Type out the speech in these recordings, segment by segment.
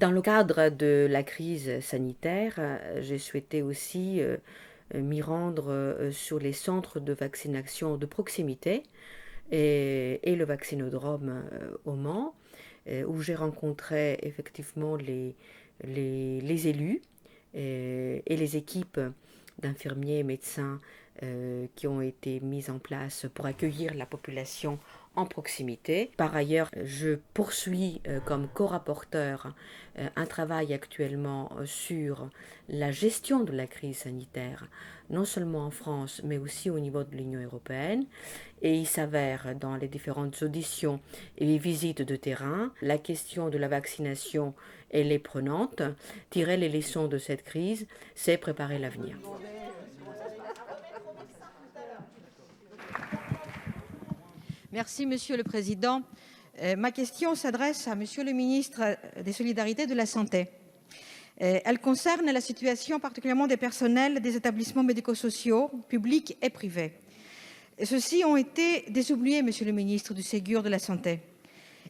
Dans le cadre de la crise sanitaire, j'ai souhaité aussi m'y rendre sur les centres de vaccination de proximité et le vaccinodrome au Mans, où j'ai rencontré effectivement les élus et les équipes d'infirmiers et médecins qui ont été mises en place pour accueillir la population en proximité. Par ailleurs, je poursuis comme co-rapporteur un travail actuellement sur la gestion de la crise sanitaire, non seulement en France, mais aussi au niveau de l'Union européenne. Et il s'avère, dans les différentes auditions et les visites de terrain, la question de la vaccination, elle est prenante. Tirer les leçons de cette crise, c'est préparer l'avenir. Merci, Monsieur le Président. Ma question s'adresse à Monsieur le ministre des Solidarités et de la Santé. Elle concerne la situation particulièrement des personnels des établissements médico-sociaux, publics et privés. Ceux-ci ont été désoubliés, Monsieur le ministre, du Ségur de la Santé.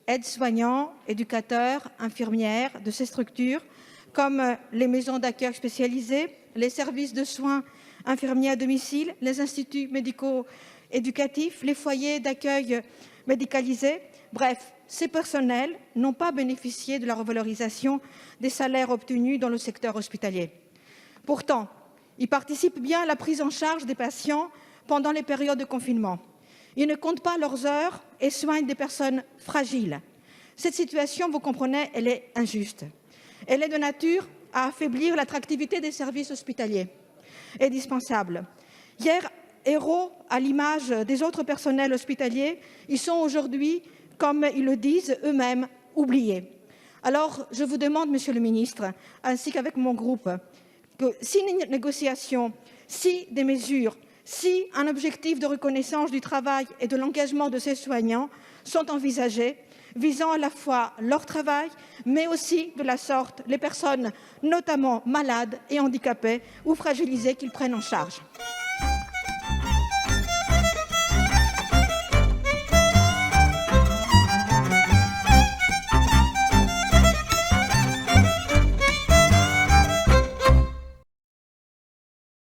Aides-soignants, éducateurs, infirmières de ces structures, comme les maisons d'accueil spécialisées, les services de soins infirmiers à domicile, les instituts médico-éducatifs, les foyers d'accueil médicalisés. Bref, ces personnels n'ont pas bénéficié de la revalorisation des salaires obtenus dans le secteur hospitalier. Pourtant, ils participent bien à la prise en charge des patients pendant les périodes de confinement. Ils ne comptent pas leurs heures et soignent des personnes fragiles. Cette situation, vous comprenez, elle est injuste. Elle est de nature à affaiblir l'attractivité des services hospitaliers et dispensables. Hier, héros à l'image des autres personnels hospitaliers, ils sont aujourd'hui, comme ils le disent eux-mêmes, oubliés. Alors, je vous demande, Monsieur le ministre, ainsi qu'avec mon groupe, que si une négociation, si des mesures, si un objectif de reconnaissance du travail et de l'engagement de ces soignants sont envisagés, visant à la fois leur travail, mais aussi de la sorte les personnes notamment malades et handicapées ou fragilisées qu'ils prennent en charge.